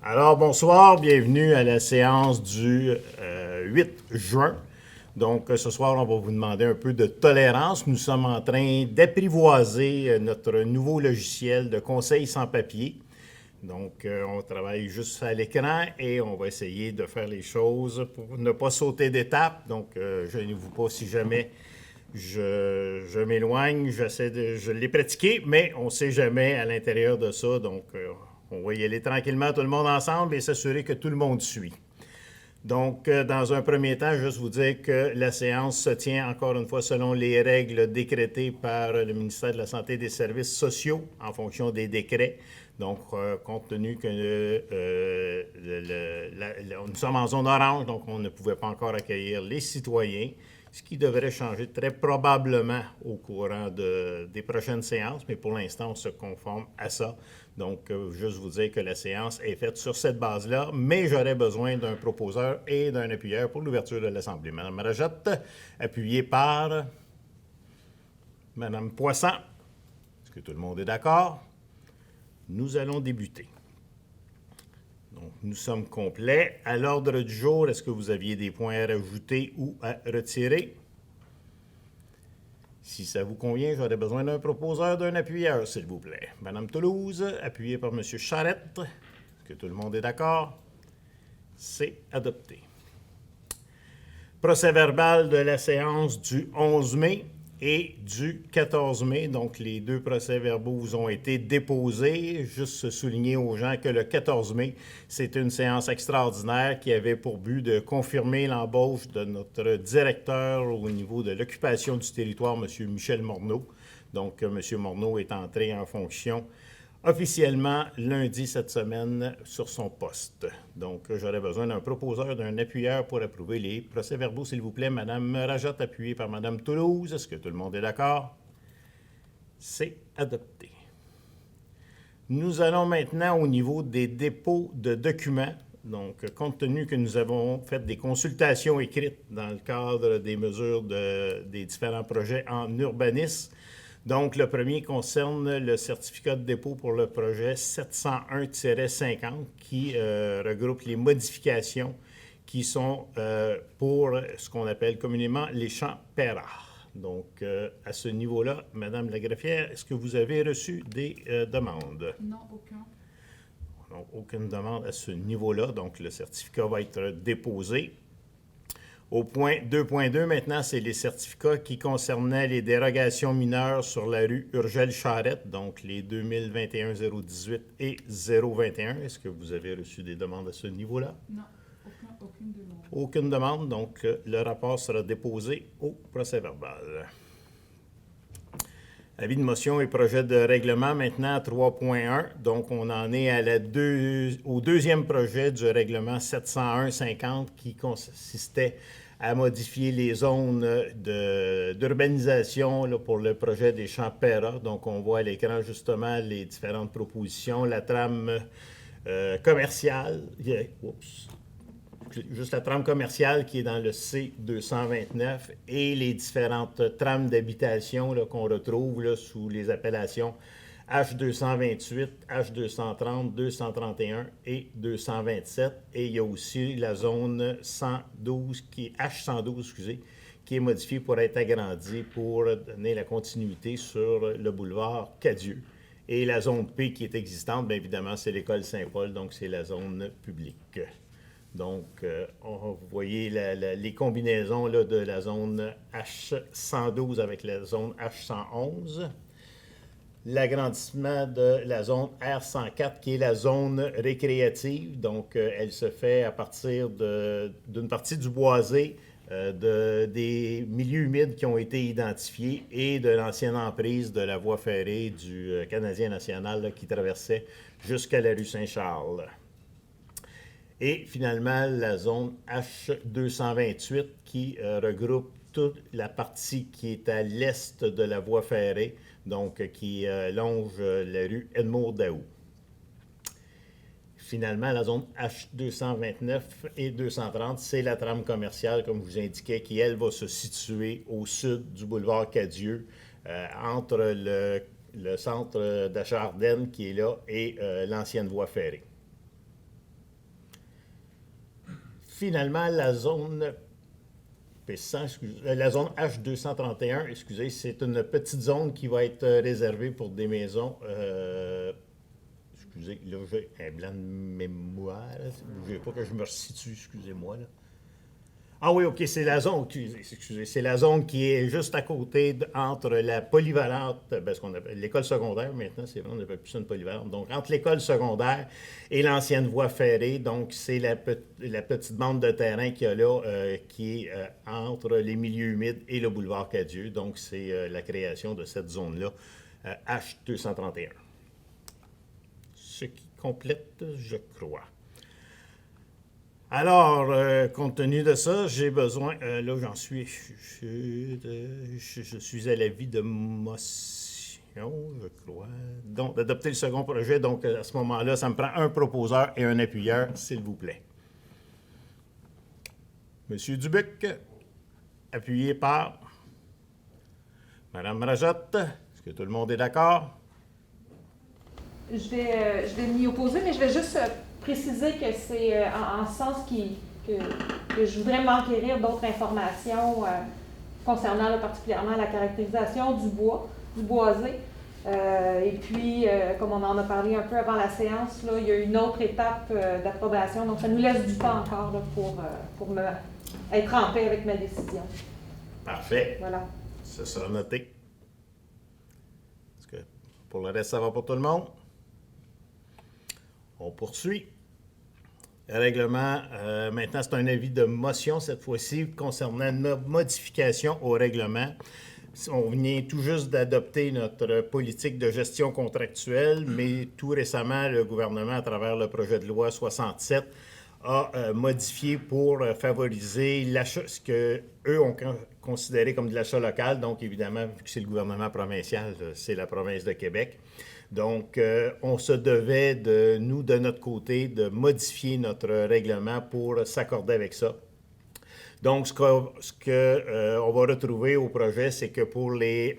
Alors, bonsoir, bienvenue à la séance du 8 juin. Donc, ce soir, on va vous demander un peu de tolérance. Nous sommes en train d'apprivoiser notre nouveau logiciel de conseil sans papier. Donc, on travaille juste à l'écran et on va essayer de faire les choses pour ne pas sauter d'étape. Donc, gênez-vous pas si jamais je m'éloigne. Je l'ai pratiqué, mais on ne sait jamais à l'intérieur de ça. Donc, on va y aller tranquillement, tout le monde ensemble, et s'assurer que tout le monde suit. Donc, dans un premier temps, juste vous dire que la séance se tient encore une fois selon les règles décrétées par le ministère de la Santé et des Services sociaux en fonction des décrets. Donc, compte tenu que nous sommes en zone orange, donc on ne pouvait pas encore accueillir les citoyens, ce qui devrait changer très probablement au courant des prochaines séances, mais pour l'instant, on se conforme à ça. Donc, juste vous dire que la séance est faite sur cette base-là, mais j'aurais besoin d'un proposeur et d'un appuyeur pour l'ouverture de l'Assemblée. Madame Rajotte, appuyée par Madame Poisson. Est-ce que tout le monde est d'accord? Nous allons débuter. Donc, nous sommes complets. À l'ordre du jour, est-ce que vous aviez des points à rajouter ou à retirer? Si ça vous convient, j'aurais besoin d'un proposeur, d'un appuyeur, s'il vous plaît. Madame Toulouse, appuyée par Monsieur Charette. Est-ce que tout le monde est d'accord? C'est adopté. Procès-verbal de la séance du 11 mai et du 14 mai. Donc, les deux procès-verbaux vous ont été déposés. Juste souligner aux gens que le 14 mai, c'est une séance extraordinaire qui avait pour but de confirmer l'embauche de notre directeur au niveau de l'occupation du territoire, M. Michel Morneau. Donc, M. Morneau est entré en fonction officiellement lundi cette semaine sur son poste. Donc, j'aurais besoin d'un proposeur, d'un appuyeur pour approuver les procès-verbaux, s'il vous plaît. Madame Rajotte, appuyée par Madame Toulouse. Est-ce que tout le monde est d'accord? C'est adopté. Nous allons maintenant au niveau des dépôts de documents. Donc, compte tenu que nous avons fait des consultations écrites dans le cadre des mesures des différents projets en urbanisme, donc, le premier concerne le certificat de dépôt pour le projet 701-50 qui regroupe les modifications qui sont pour ce qu'on appelle communément les champs Perrard. Donc, à ce niveau-là, Madame la greffière, est-ce que vous avez reçu des demandes? Non, aucun. Donc, aucune demande à ce niveau-là. Donc, le certificat va être déposé. Au point 2.2, maintenant, c'est les certificats qui concernaient les dérogations mineures sur la rue Urgel-Charette, donc les 2021-018 et 021. Est-ce que vous avez reçu des demandes à ce niveau-là? Non, aucune demande. Aucune demande, donc le rapport sera déposé au procès-verbal. Avis de motion et projet de règlement maintenant à 3.1. Donc, on en est au deuxième projet du règlement 701-50 qui consistait à modifier les zones d'urbanisation pour le projet des champs Perra. Donc, on voit à l'écran justement les différentes propositions. La trame commerciale. Oups. Juste la trame commerciale qui est dans le C229 et les différentes trames d'habitation qu'on retrouve là, sous les appellations H228, H230, 231 et 227. Et il y a aussi la zone 112, H112, excusez, qui est modifiée pour être agrandie pour donner la continuité sur le boulevard Cadieux. Et la zone P qui est existante, bien évidemment, c'est l'école Saint-Paul, donc c'est la zone publique. Donc, vous voyez les combinaisons là, de la zone H112 avec la zone H111. L'agrandissement de la zone R104 qui est la zone récréative. Donc, elle se fait à partir d'une partie du boisé, des milieux humides qui ont été identifiés et de l'ancienne emprise de la voie ferrée du Canadien national là, qui traversait jusqu'à la rue Saint-Charles. Et finalement, la zone H228 qui regroupe toute la partie qui est à l'est de la voie ferrée, donc qui longe la rue Edmour-Daou. Finalement, la zone H229 et 230, c'est la trame commerciale, comme je vous indiquais, qui, elle, va se situer au sud du boulevard Cadieux, entre le centre d'achat Ardennes qui est là et l'ancienne voie ferrée. finalement, la zone la zone H231, excusez, c'est une petite zone qui va être réservée pour des maisons. Excusez, là, j'ai un blanc de mémoire. Bougez pas que je me resitue, excusez-moi. Là. Ah oui, OK, c'est la zone, excusez, c'est la zone qui est juste à côté entre la polyvalente, ce qu'on appelle l'école secondaire, maintenant, c'est vrai, on n'appelle plus ça une polyvalente. Donc, entre l'école secondaire et l'ancienne voie ferrée, donc, c'est la petite bande de terrain qu'il y a là, qui est entre les milieux humides et le boulevard Cadieux. Donc, c'est la création de cette zone-là, H231. Ce qui complète, je crois. Alors, compte tenu de ça, j'ai besoin, là j'en suis, je suis à l'avis de motion, je crois, donc d'adopter le second projet. Donc, à ce moment-là, ça me prend un proposeur et un appuyeur, s'il vous plaît. Monsieur Dubuc, appuyé par Madame Rajotte. Est-ce que tout le monde est d'accord? Je vais m'y opposer, mais je vais juste préciser que c'est en sens que je voudrais m'enquérir d'autres informations concernant là, particulièrement la caractérisation du bois, du boisé. Et puis, comme on en a parlé un peu avant la séance, là, il y a une autre étape d'approbation. Donc, ça nous laisse du temps encore là, pour être en paix avec ma décision. Parfait. Voilà. Ça sera noté. Est-ce que pour le reste, ça va pour tout le monde? On poursuit. Le règlement, maintenant, c'est un avis de motion cette fois-ci concernant notre modification au règlement. On vient tout juste d'adopter notre politique de gestion contractuelle, mais tout récemment, le gouvernement, à travers le projet de loi 67, a modifié pour favoriser l'achat, ce qu'eux ont considéré comme de l'achat local. Donc, évidemment, vu que c'est le gouvernement provincial, c'est la province de Québec. Donc, on se devait, de notre côté, de modifier notre règlement pour s'accorder avec ça. Donc, ce qu'on va retrouver au projet, c'est que pour les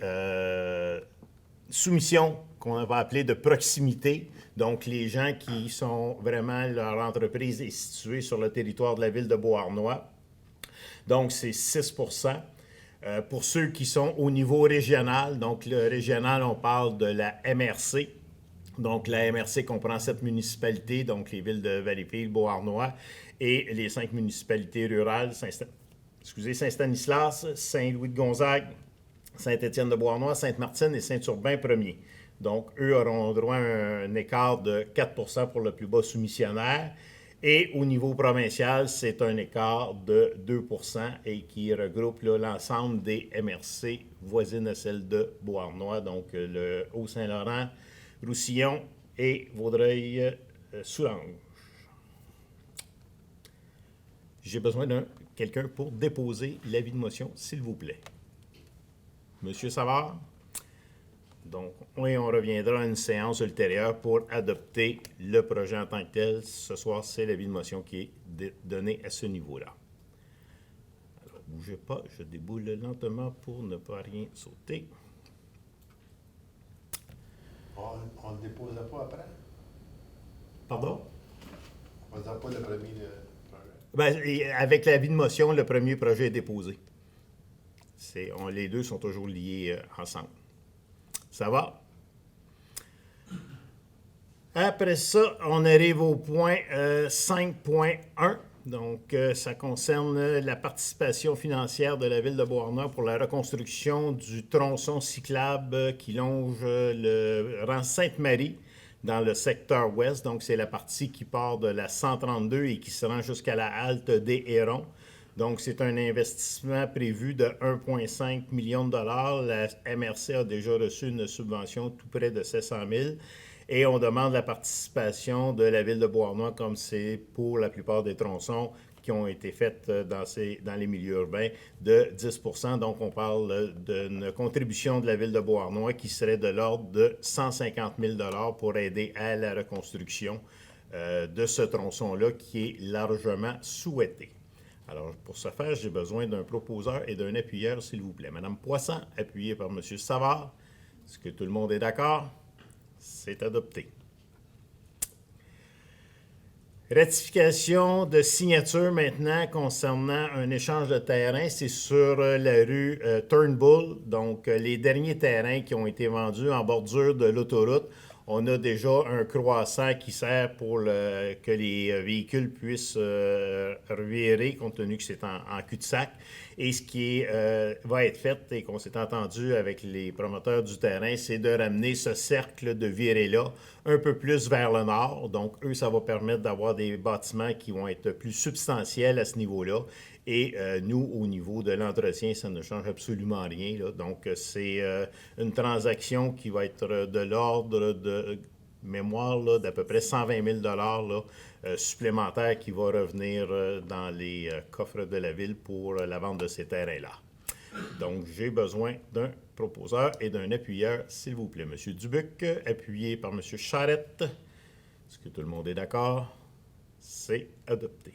soumissions qu'on va appeler de proximité, donc les gens qui sont vraiment, leur entreprise est située sur le territoire de la ville de Beauharnois, donc c'est 6 pour ceux qui sont au niveau régional, donc le régional, on parle de la MRC. Donc la MRC comprend 7 municipalités, donc les villes de Valleyfield, Beauharnois et les 5 municipalités rurales, Saint-Stanislas, Saint-Louis-de-Gonzague, Saint-Étienne-de-Beauharnois, Sainte-Martine et Saint-Urbain premier. Donc, eux auront droit à un écart de 4 pour le plus bas soumissionnaire. Et au niveau provincial, c'est un écart de 2 et qui regroupe l'ensemble des MRC voisines à celle de Beauharnois, donc le Haut-Saint-Laurent, Roussillon et Vaudreuil-Soulanges. J'ai besoin de quelqu'un pour déposer l'avis de motion, s'il vous plaît. Monsieur Savard? Donc, oui, on reviendra à une séance ultérieure pour adopter le projet en tant que tel. Ce soir, c'est l'avis de motion qui est donné à ce niveau-là. Alors, bougez pas, je déboule lentement pour ne pas rien sauter. On ne le déposera pas après? Pardon? On ne faisait pas le premier projet? Bien, avec l'avis de motion, le premier projet est déposé. Les deux sont toujours liés ensemble. Ça va? Après ça, on arrive au point 5.1. Donc, ça concerne la participation financière de la Ville de Beauharnois pour la reconstruction du tronçon cyclable qui longe le rang Sainte-Marie dans le secteur ouest. Donc, c'est la partie qui part de la 132 et qui se rend jusqu'à la halte des Hérons. Donc, c'est un investissement prévu de 1,5 million de dollars. La MRC a déjà reçu une subvention tout près de 700 000 et on demande la participation de la Ville de Beauharnois, comme c'est pour la plupart des tronçons qui ont été faits dans les milieux urbains, de 10 %. Donc, on parle d'une contribution de la Ville de Beauharnois qui serait de l'ordre de 150 000 $ pour aider à la reconstruction de ce tronçon-là qui est largement souhaité. Alors, pour ce faire, j'ai besoin d'un proposeur et d'un appuyeur, s'il vous plaît. Madame Poisson, appuyée par Monsieur Savard. Est-ce que tout le monde est d'accord? C'est adopté. Ratification de signature maintenant concernant un échange de terrain. C'est sur la rue Turnbull. Donc, les derniers terrains qui ont été vendus en bordure de l'autoroute. On a déjà un croissant qui sert pour que les véhicules puissent revirer, compte tenu que c'est en cul-de-sac. Et ce qui va être fait, et qu'on s'est entendu avec les promoteurs du terrain, c'est de ramener ce cercle de virée-là un peu plus vers le nord. Donc, eux, ça va permettre d'avoir des bâtiments qui vont être plus substantiels à ce niveau-là. Et nous, au niveau de l'entretien, ça ne change absolument rien, là. Donc, c'est une transaction qui va être de l'ordre de mémoire là, d'à peu près 120 000 là, supplémentaires qui va revenir dans les coffres de la ville pour la vente de ces terrains-là. Donc, j'ai besoin d'un proposeur et d'un appuyeur, s'il vous plaît. M. Dubuc, appuyé par M. Charette. Est-ce que tout le monde est d'accord? C'est adopté.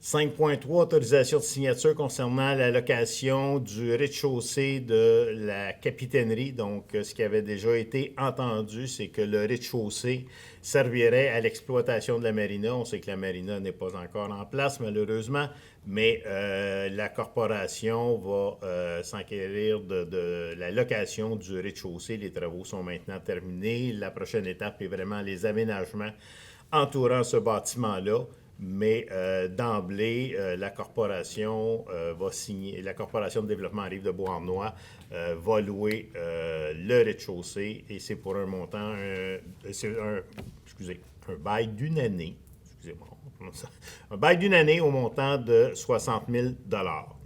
5.3, autorisation de signature concernant la location du rez-de-chaussée de la capitainerie. Donc, ce qui avait déjà été entendu, c'est que le rez-de-chaussée servirait à l'exploitation de la marina. On sait que la marina n'est pas encore en place, malheureusement, mais la corporation va s'enquérir de la location du rez-de-chaussée. Les travaux sont maintenant terminés. La prochaine étape est vraiment les aménagements entourant ce bâtiment-là. Mais d'emblée, la corporation va signer, la corporation de développement Rive de Beauharnois va louer le rez-de-chaussée et c'est pour un montant, un bail d'une année, excusez-moi, un bail d'une année au montant de 60 000 $.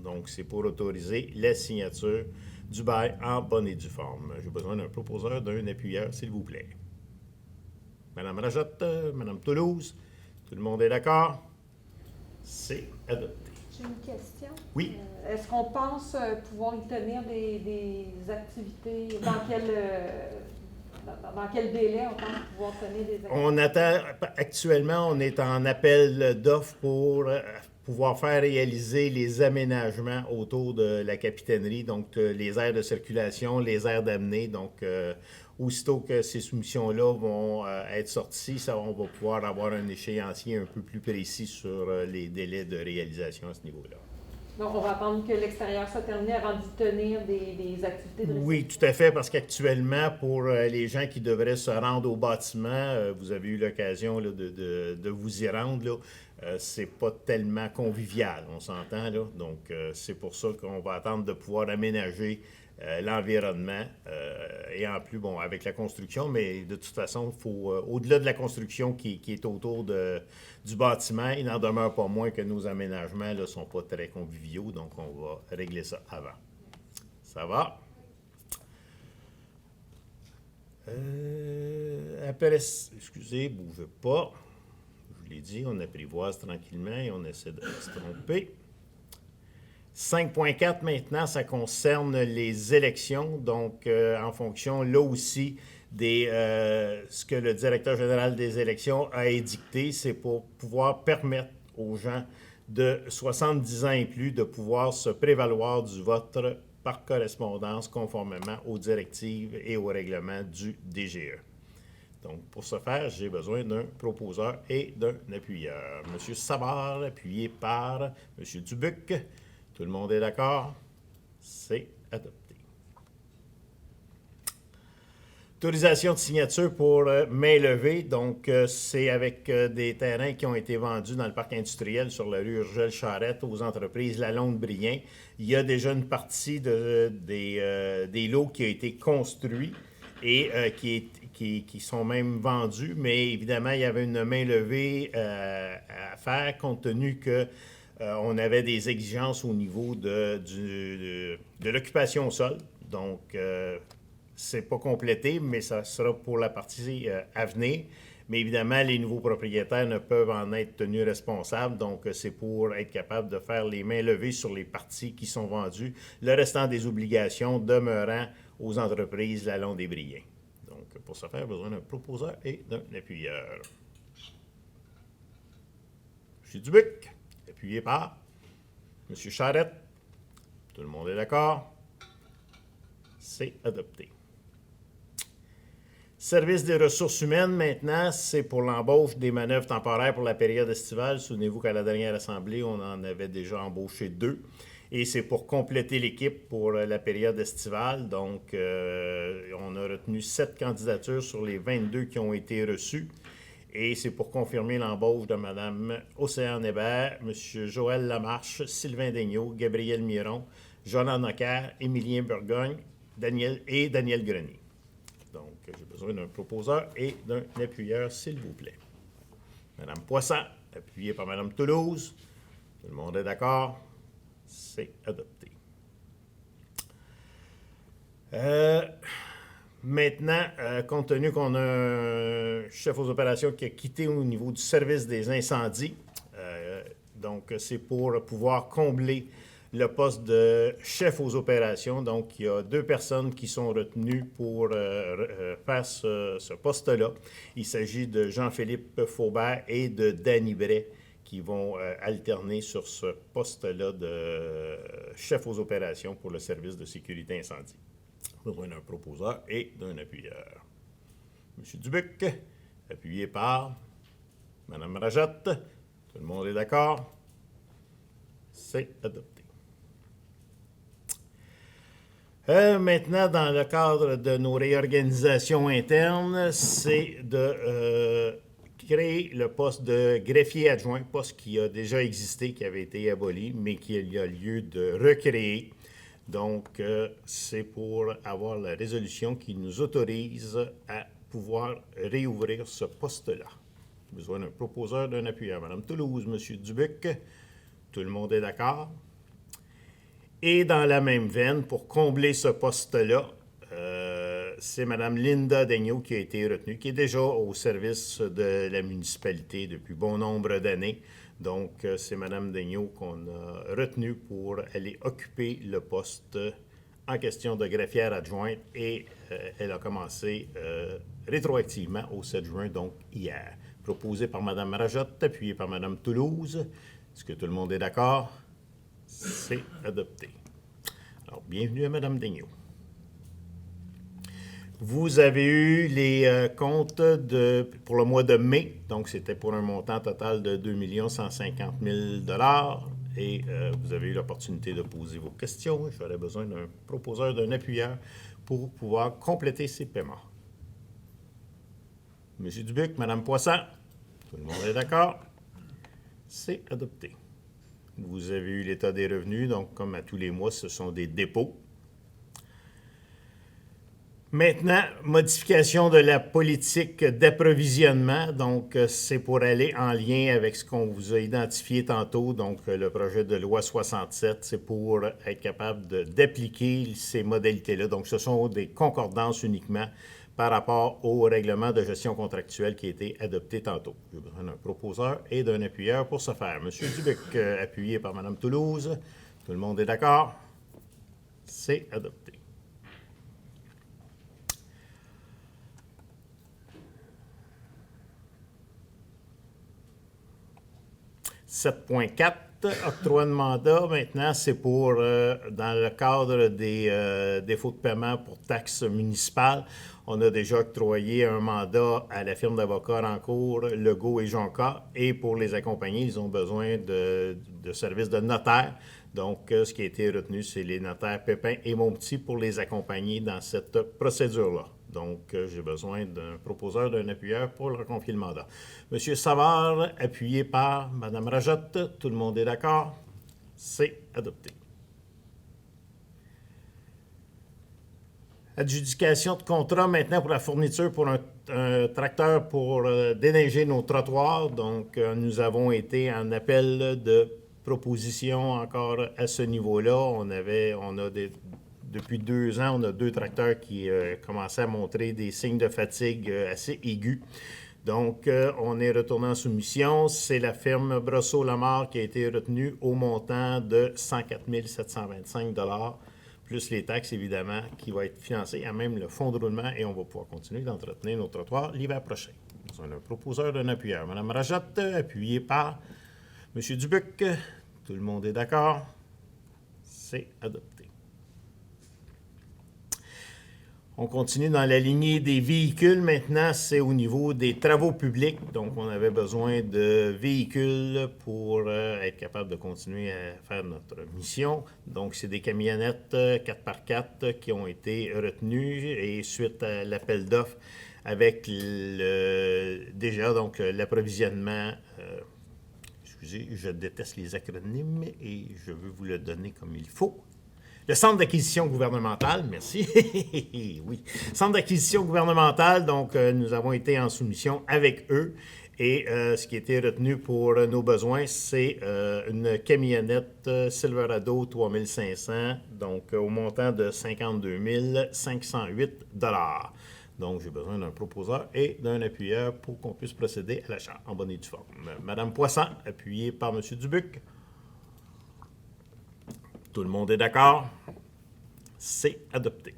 Donc, c'est pour autoriser la signature du bail en bonne et due forme. J'ai besoin d'un proposeur, d'un appuyeur, s'il vous plaît. Madame Rajotte, Madame Toulouse. Tout le monde est d'accord? C'est adopté. J'ai une question. Oui. Est-ce qu'on pense pouvoir y tenir des activités? Dans quel délai on pense pouvoir tenir des activités? On attend, actuellement, on est en appel d'offres pour pouvoir faire réaliser les aménagements autour de la capitainerie, donc les aires de circulation, les aires d'amener. Donc, aussitôt que ces soumissions-là vont être sorties, on va pouvoir avoir un échéancier un peu plus précis sur les délais de réalisation à ce niveau-là. Donc, on va attendre que l'extérieur soit terminé avant d'y tenir des activités de réception. Oui, tout à fait, parce qu'actuellement, pour les gens qui devraient se rendre au bâtiment, vous avez eu l'occasion là, de vous y rendre, là, c'est pas tellement convivial, on s'entend, là. Donc, c'est pour ça qu'on va attendre de pouvoir aménager l'environnement et en plus, bon, avec la construction, mais de toute façon, il faut, au-delà de la construction qui est autour du bâtiment, il n'en demeure pas moins que nos aménagements ne sont pas très conviviaux, donc on va régler ça avant. Ça va? Après, excusez, bougez pas. Je vous l'ai dit, on apprivoise tranquillement et on essaie de se tromper. 5.4 maintenant, ça concerne les élections. Donc, en fonction, là aussi, ce que le directeur général des élections a édicté, c'est pour pouvoir permettre aux gens de 70 ans et plus de pouvoir se prévaloir du vote par correspondance conformément aux directives et aux règlements du DGE. Donc, pour ce faire, j'ai besoin d'un proposeur et d'un appuyeur. M. Savard, appuyé par M. Dubuc. Tout le monde est d'accord? C'est adopté. Autorisation de signature pour main levée. Donc, c'est avec des terrains qui ont été vendus dans le parc industriel sur la rue Urgel-Charette aux entreprises Lalonde-Brien. Il y a déjà une partie des lots qui a été construit et qui sont même vendus, mais évidemment, il y avait une main levée à faire compte tenu que on avait des exigences au niveau de l'occupation au sol. Donc, c'est pas complété, mais ça sera pour la partie à venir. Mais évidemment, les nouveaux propriétaires ne peuvent en être tenus responsables. Donc, c'est pour être capable de faire les mains levées sur les parties qui sont vendues. Le restant des obligations demeurant aux entreprises Lalonde et Brien. Donc, pour ce faire, besoin d'un proposeur et d'un appuyeur. M. Dubuc, appuyé par M. Charette. Tout le monde est d'accord? C'est adopté. Service des ressources humaines, maintenant, c'est pour l'embauche des manœuvres temporaires pour la période estivale. Souvenez-vous qu'à la dernière assemblée, on en avait déjà embauché 2. Et c'est pour compléter l'équipe pour la période estivale. Donc, on a retenu 7 candidatures sur les 22 qui ont été reçues. Et c'est pour confirmer l'embauche de Mme Océane Hébert, M. Joël Lamarche, Sylvain Daigneault, Gabriel Miron, Jonathan Nocker, Émilien Burgogne, Daniel Grenier. Donc, j'ai besoin d'un proposeur et d'un appuyeur, s'il vous plaît. Mme Poisson, appuyée par Mme Toulouse. Tout le monde est d'accord? C'est adopté. Maintenant, compte tenu qu'on a un chef aux opérations qui a quitté au niveau du service des incendies, donc c'est pour pouvoir combler le poste de chef aux opérations. Donc, il y a 2 personnes qui sont retenues pour faire ce poste-là. Il s'agit de Jean-Philippe Faubert et de Danny Bray qui vont alterner sur ce poste-là de chef aux opérations pour le service de sécurité incendie. Besoin d'un proposeur et d'un appuyeur. M. Dubuc, appuyé par Mme Rajotte. Tout le monde est d'accord? C'est adopté. Maintenant, dans le cadre de nos réorganisations internes, c'est de créer le poste de greffier adjoint, poste qui a déjà existé, qui avait été aboli, mais qu'il y a lieu de recréer. Donc, c'est pour avoir la résolution qui nous autorise à pouvoir réouvrir ce poste-là. Besoin d'un proposeur, d'un appuyeur. Mme Toulouse, M. Dubuc, tout le monde est d'accord? Et dans la même veine, pour combler ce poste-là, c'est Mme Linda Daigneault qui a été retenue, qui est déjà au service de la municipalité depuis bon nombre d'années. Donc, c'est Mme Daigneault qu'on a retenue pour aller occuper le poste en question de greffière adjointe et elle a commencé rétroactivement au 7 juin, donc hier. Proposé par Mme Rajotte, appuyé par Mme Toulouse. Est-ce que tout le monde est d'accord? C'est adopté. Alors, bienvenue à Mme Daigneault. Vous avez eu les comptes pour le mois de mai, donc c'était pour un montant total de 2 150 000 $ et vous avez eu l'opportunité de poser vos questions. J'aurais besoin d'un proposeur, d'un appuyeur pour pouvoir compléter ces paiements. M. Dubuc, Mme Poisson, tout le monde est d'accord? C'est adopté. Vous avez eu l'état des revenus, donc comme à tous les mois, ce sont des dépôts. Maintenant, modification de la politique d'approvisionnement. Donc, c'est pour aller en lien avec ce qu'on vous a identifié tantôt. Donc, le projet de loi 67, c'est pour être capable d'appliquer ces modalités-là. Donc, ce sont des concordances uniquement par rapport au règlement de gestion contractuelle qui a été adopté tantôt. J'ai besoin d'un proposeur et d'un appuyeur pour ce faire. M. Dubuc, appuyé par Mme Toulouse. Tout le monde est d'accord? C'est adopté. 7.4, octroi de mandat. Maintenant, c'est pour, dans le cadre des défauts de paiement pour taxes municipales, on a déjà octroyé un mandat à la firme d'avocats Rancourt, Legault et Jonca. Et pour les accompagner, ils ont besoin de services de notaire. Donc, ce qui a été retenu, c'est les notaires Pépin et Monpetit pour les accompagner dans cette procédure-là. Donc, j'ai besoin d'un proposeur, d'un appuyeur pour leur confier le mandat. M. Savard, appuyé par Mme Rajotte. Tout le monde est d'accord? C'est adopté. Adjudication de contrat maintenant pour la fourniture pour un tracteur pour déneiger nos trottoirs. Donc, nous avons été en appel de proposition encore à ce niveau-là. Depuis 2 ans, on a 2 tracteurs qui commençaient à montrer des signes de fatigue assez aigus. Donc, on est retourné en soumission. C'est la firme Brosseau-Lamar qui a été retenue au montant de 104 725 $, plus les taxes, évidemment, qui va être financé à même le fonds de roulement et on va pouvoir continuer d'entretenir nos trottoirs l'hiver prochain. On a un proposeur, d'un appuyeur. Mme Rajotte, appuyée par M. Dubuc. Tout le monde est d'accord? C'est adopté. On continue dans la lignée des véhicules. Maintenant, c'est au niveau des travaux publics. Donc, on avait besoin de véhicules pour être capable de continuer à faire notre mission. Donc, c'est des camionnettes 4x4 qui ont été retenues et suite à l'appel d'offres avec déjà donc l'approvisionnement. Excusez, je déteste les acronymes et je veux vous le donner comme il faut. Le Centre d'acquisition gouvernementale, merci. Oui, Centre d'acquisition gouvernementale, donc nous avons été en soumission avec eux et ce qui a été retenu pour nos besoins, c'est une camionnette Silverado 3500, donc au montant de 52 508 $. Donc, j'ai besoin d'un proposeur et d'un appuyeur pour qu'on puisse procéder à l'achat en bonne et due forme. Madame Poisson, appuyée par M. Dubuc. Tout le monde est d'accord? C'est adopté.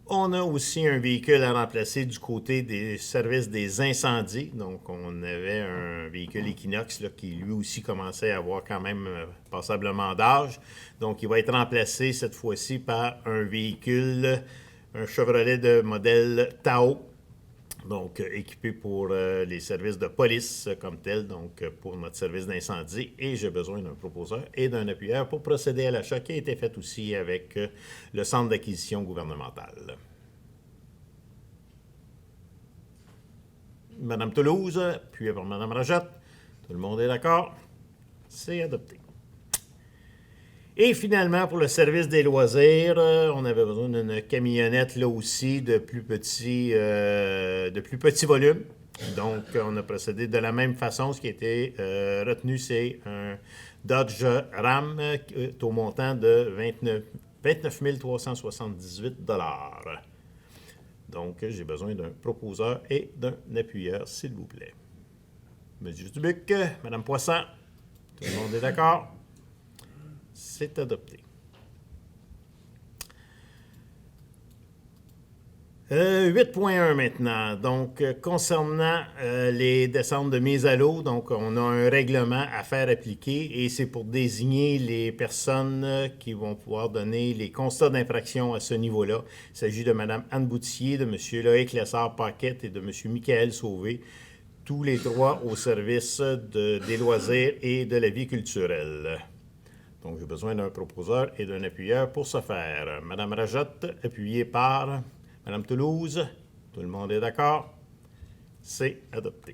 On a aussi un véhicule à remplacer du côté des services des incendies. Donc, on avait un véhicule Equinox là, qui lui aussi commençait à avoir quand même passablement d'âge. Donc, il va être remplacé cette fois-ci par un véhicule, un Chevrolet de modèle Tahoe. Donc, équipé pour les services de police comme tel, donc pour notre service d'incendie. Et j'ai besoin d'un proposeur et d'un appuyeur pour procéder à l'achat qui a été fait aussi avec le Centre d'acquisition gouvernementale. Madame Toulouse, appuyée par Madame Rajette. Tout le monde est d'accord? C'est adopté. Et finalement, pour le service des loisirs, on avait besoin d'une camionnette, là aussi, de plus petit volume. Donc, on a procédé de la même façon. Ce qui a été retenu, c'est un Dodge Ram au montant de 29 378 $. Donc, j'ai besoin d'un proposeur et d'un appuyeur, s'il vous plaît. Monsieur Dubuc, Madame Poisson, tout le monde est d'accord? C'est adopté. 8.1 maintenant. Donc, concernant les descentes de mise à l'eau, donc on a un règlement à faire appliquer et c'est pour désigner les personnes qui vont pouvoir donner les constats d'infraction à ce niveau-là. Il s'agit de Mme Anne Boutier, de M. Loïc Lessard-Paquette et de M. Michael Sauvé, tous les trois au service des loisirs et de la vie culturelle. Donc, j'ai besoin d'un proposeur et d'un appuyeur pour ce faire. Madame Rajotte, appuyée par Madame Toulouse. Tout le monde est d'accord? C'est adopté.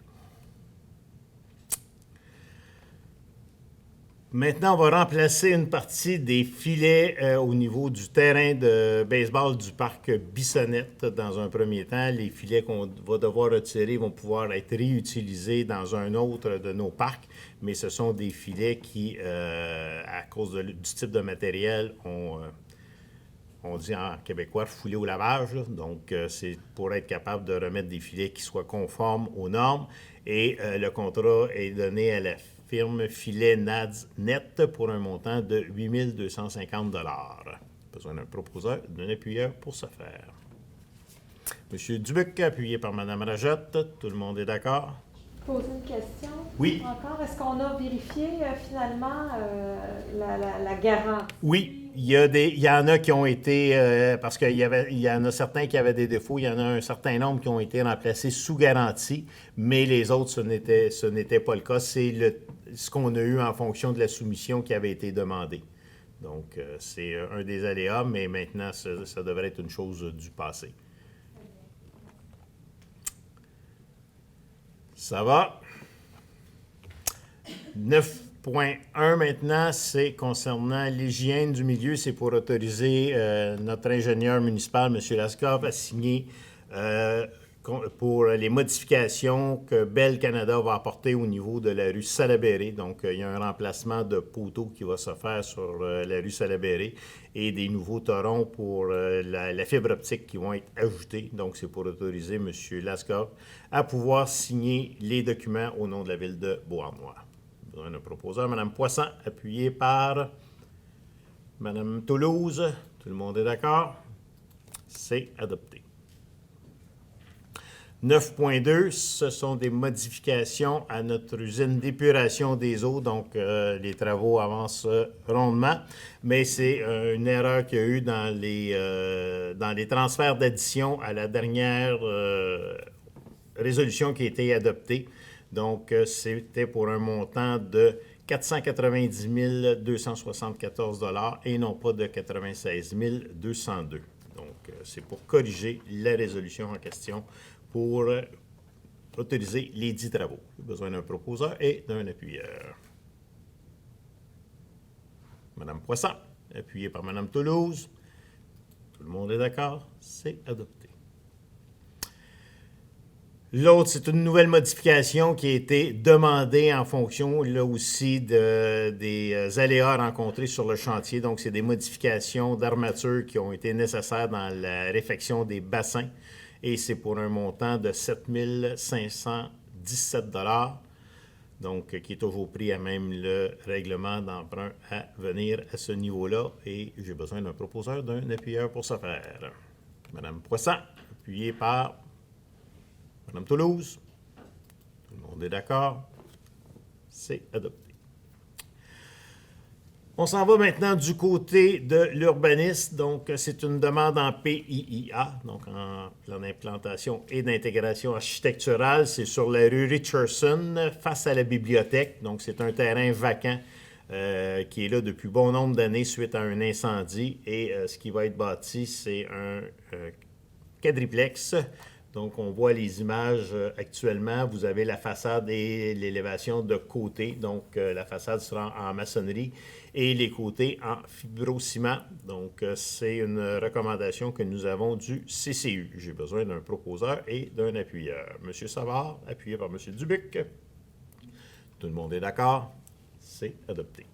Maintenant, on va remplacer une partie des filets au niveau du terrain de baseball du parc Bissonnette dans un premier temps. Les filets qu'on va devoir retirer vont pouvoir être réutilisés dans un autre de nos parcs, mais ce sont des filets qui, à cause du type de matériel, on dit en québécois foulé au lavage. Là. Donc, c'est pour être capable de remettre des filets qui soient conformes aux normes. Et le contrat est donné à la firme Filet NADS Net pour un montant de 8 250 $. Besoin d'un proposeur, d'un appuyeur pour ce faire. Monsieur Dubuc, appuyé par Mme Rajotte. Tout le monde est d'accord? Poser une question? Oui. Encore, est-ce qu'on a vérifié finalement la garantie? Oui. Il y en a qui ont été, parce qu'il y en a certains qui avaient des défauts, il y en a un certain nombre qui ont été remplacés sous garantie, mais les autres, ce n'était pas le cas. C'est ce qu'on a eu en fonction de la soumission qui avait été demandée. Donc, c'est un des aléas, mais maintenant, ça devrait être une chose du passé. Ça va? 9.1 maintenant, c'est concernant l'hygiène du milieu. C'est pour autoriser notre ingénieur municipal, M. Lascov, à signer pour les modifications que Bell Canada va apporter au niveau de la rue Salaberry. Donc, il y a un remplacement de poteaux qui va se faire sur la rue Salaberry et des nouveaux torons pour la fibre optique qui vont être ajoutés. Donc, c'est pour autoriser M. Lascov à pouvoir signer les documents au nom de la ville de Beauharnois. Besoin d'un proposeur. Mme Poisson, appuyée par Mme Toulouse. Tout le monde est d'accord? C'est adopté. 9.2, ce sont des modifications à notre usine d'épuration des eaux, donc les travaux avancent rondement, mais c'est une erreur qu'il y a eu dans les transferts d'addition à la dernière résolution qui a été adoptée. Donc, c'était pour un montant de 490 274 $ et non pas de 96 202. Donc, c'est pour corriger la résolution en question pour autoriser les 10 travaux. J'ai besoin d'un proposeur et d'un appuyeur. Madame Poisson, appuyée par Madame Toulouse. Tout le monde est d'accord? C'est adopté. L'autre, c'est une nouvelle modification qui a été demandée en fonction, là aussi, des aléas rencontrés sur le chantier. Donc, c'est des modifications d'armature qui ont été nécessaires dans la réfection des bassins. Et c'est pour un montant de 7 517 $. Donc, qui est toujours pris à même le règlement d'emprunt à venir à ce niveau-là. Et j'ai besoin d'un proposeur, d'un appuyeur pour ce faire. Madame Poisson, appuyée par Madame Toulouse. Tout le monde est d'accord. C'est adopté. On s'en va maintenant du côté de l'urbanisme. Donc, c'est une demande en PIIA, donc en plan d'implantation et d'intégration architecturale. C'est sur la rue Richardson, face à la bibliothèque. Donc, c'est un terrain vacant qui est là depuis bon nombre d'années suite à un incendie. Et ce qui va être bâti, c'est un quadriplex. Donc, on voit les images actuellement. Vous avez la façade et l'élévation de côté. Donc, la façade sera en maçonnerie et les côtés en fibrociment. Donc, c'est une recommandation que nous avons du CCU. J'ai besoin d'un proposeur et d'un appuyeur. Monsieur Savard, appuyé par Monsieur Dubuc. Tout le monde est d'accord? C'est adopté.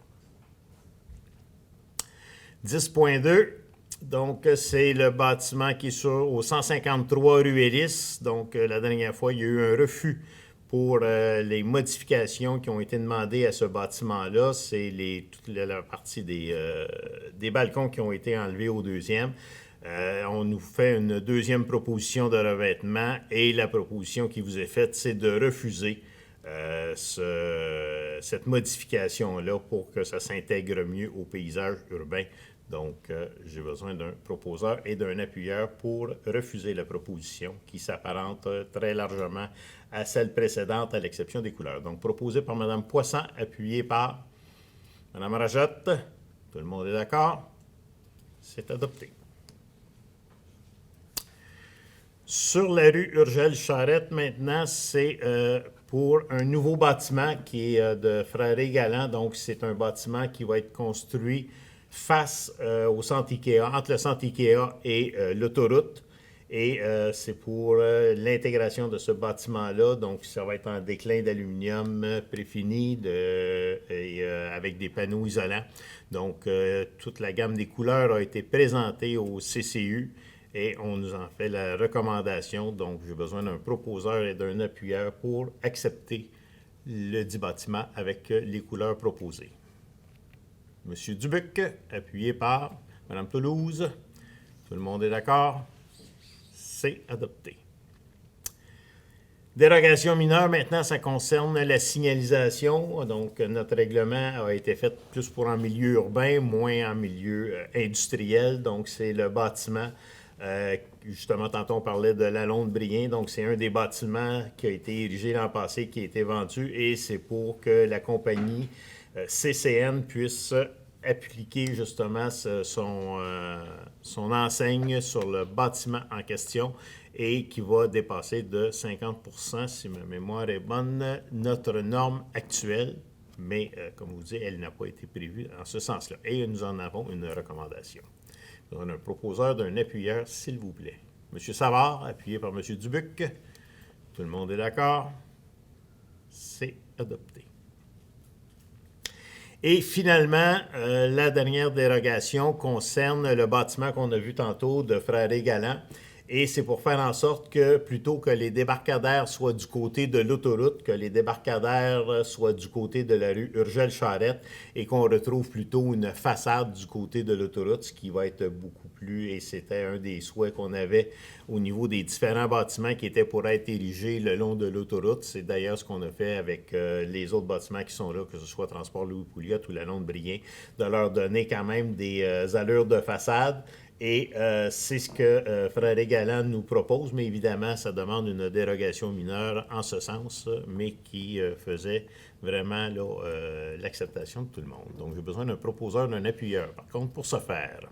10.2. Donc, c'est le bâtiment qui est au 153 rue Ellis. Donc, la dernière fois, il y a eu un refus pour les modifications qui ont été demandées à ce bâtiment-là. C'est toute la partie des balcons qui ont été enlevés au deuxième. On nous fait une deuxième proposition de revêtement et la proposition qui vous est faite, c'est de refuser cette modification-là pour que ça s'intègre mieux au paysage urbain. Donc, j'ai besoin d'un proposeur et d'un appuyeur pour refuser la proposition qui s'apparente très largement à celle précédente, à l'exception des couleurs. Donc, proposé par Mme Poisson, appuyé par Mme Rajotte. Tout le monde est d'accord? C'est adopté. Sur la rue Urgel-Charette, maintenant, c'est pour un nouveau bâtiment qui est de Frère-Galant. Donc, c'est un bâtiment qui va être construit face au centre IKEA, entre le centre IKEA et l'autoroute. Et c'est pour l'intégration de ce bâtiment-là. Donc, ça va être en déclin d'aluminium préfini avec des panneaux isolants. Donc, toute la gamme des couleurs a été présentée au CCU et on nous en fait la recommandation. Donc, j'ai besoin d'un proposeur et d'un appuyeur pour accepter le dit bâtiment avec les couleurs proposées. Monsieur Dubuc, appuyé par Mme Toulouse. Tout le monde est d'accord? C'est adopté. Dérogation mineure, maintenant, ça concerne la signalisation. Donc, notre règlement a été fait plus pour en milieu urbain, moins en milieu industriel. Donc, c'est le bâtiment. Justement, tantôt, on parlait de Lalonde-Brien. Donc, c'est un des bâtiments qui a été érigé l'an passé, qui a été vendu. Et c'est pour que la compagnie CCN puisse appliquer justement son enseigne sur le bâtiment en question et qui va dépasser de 50%, si ma mémoire est bonne, notre norme actuelle. Mais, comme vous dites, elle n'a pas été prévue en ce sens-là. Et nous en avons une recommandation. Nous avons un proposeur, d'un appuyeur, s'il vous plaît. M. Savard, appuyé par M. Dubuc. Tout le monde est d'accord? C'est adopté. Et finalement, la dernière dérogation concerne le bâtiment qu'on a vu tantôt de Frère-Galant. Et c'est pour faire en sorte que plutôt que les débarcadères soient du côté de l'autoroute, que les débarcadères soient du côté de la rue Urgel-Charrette et qu'on retrouve plutôt une façade du côté de l'autoroute, ce qui va être beaucoup plus, et c'était un des souhaits qu'on avait au niveau des différents bâtiments qui étaient pour être érigés le long de l'autoroute. C'est d'ailleurs ce qu'on a fait avec les autres bâtiments qui sont là, que ce soit Transport Louis Pouliot ou la Londe-Brien, de leur donner quand même des allures de façade. Et c'est ce que Frédéric Galland nous propose, mais évidemment, ça demande une dérogation mineure en ce sens, mais qui faisait vraiment l'acceptation de tout le monde. Donc, j'ai besoin d'un proposeur, d'un appuyeur. Par contre, pour ce faire,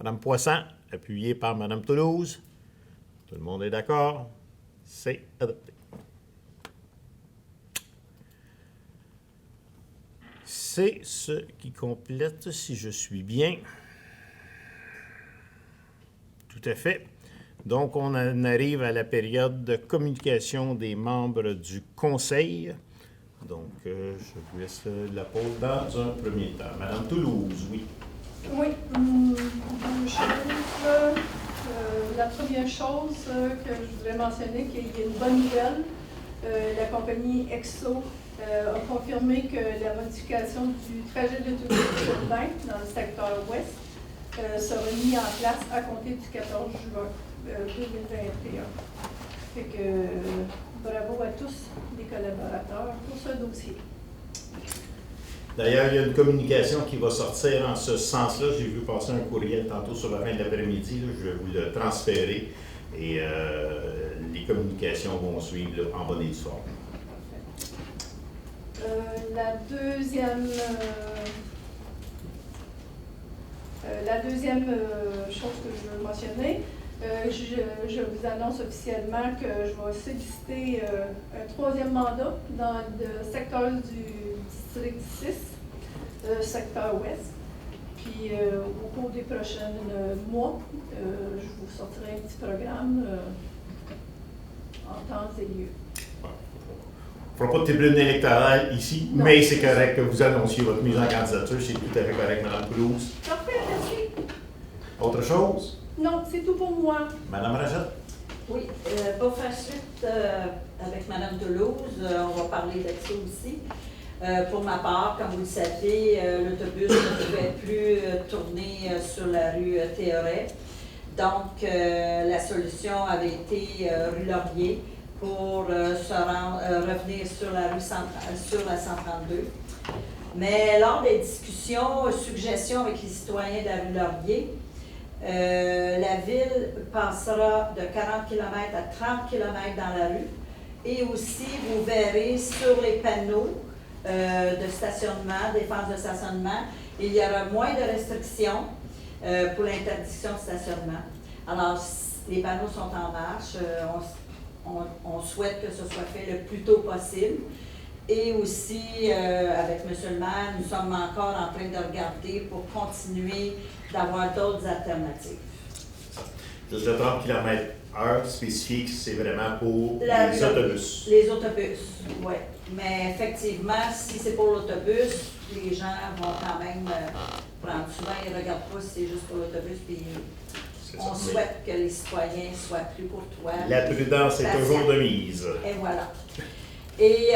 Mme Poisson, appuyée par Mme Toulouse. Tout le monde est d'accord? C'est adopté. C'est ce qui complète, si je suis bien. Tout à fait. Donc, on en arrive à la période de communication des membres du Conseil. Donc, je vous laisse la pause dans un premier temps. Madame Toulouse, oui. Oui, deux choses. La première chose que je voudrais mentionner, qu'il y a une bonne nouvelle. La compagnie EXO a confirmé que la modification du trajet d'autobus urbain dans le secteur ouest sera mise en place à compter du 14 juin 2021. Fait que bravo à tous les collaborateurs pour ce dossier. D'ailleurs, il y a une communication qui va sortir en ce sens-là. J'ai vu passer un courriel tantôt sur la fin de l'après-midi. Je vais vous le transférer et les communications vont suivre là, en bonne et due forme. La deuxième chose que je veux mentionner, je vous annonce officiellement que je vais solliciter un troisième mandat dans le secteur du district 6, secteur ouest. Puis au cours des prochains mois, je vous sortirai un petit programme en temps et lieu. On ne fera pas de tribune électorale ici, Non. mais c'est correct que vous annonciez votre mise en candidature. C'est tout à fait correct, Mme Toulouse. Parfait, merci. Autre chose? Non, c'est tout pour moi. Mme Rajat? Oui, pour faire suite avec Mme Toulouse, on va parler d'Exo aussi. Pour ma part, comme vous le savez, l'autobus ne pouvait plus tourner sur la rue Théoret. Donc, la solution avait été rue Laurier pour revenir sur la rue sur la 132. Mais lors des discussions, suggestions avec les citoyens de la rue Laurier, la ville passera de 40 km à 30 km dans la rue. Et aussi, vous verrez sur les panneaux de stationnement, des fences de stationnement, il y aura moins de restrictions pour l'interdiction de stationnement. Alors, les panneaux sont en marche. On souhaite que ce soit fait le plus tôt possible. Et aussi, avec M. le maire, nous sommes encore en train de regarder pour continuer d'avoir d'autres alternatives. Juste le 30 km/h spécifique, c'est vraiment pour Les autobus. Les autobus, oui. Mais effectivement, si c'est pour l'autobus, les gens vont quand même prendre. Souvent, ils ne regardent pas si c'est juste pour l'autobus. Puis on souhaite que les citoyens soient plus courtois. La prudence est toujours de mise. Et voilà. Et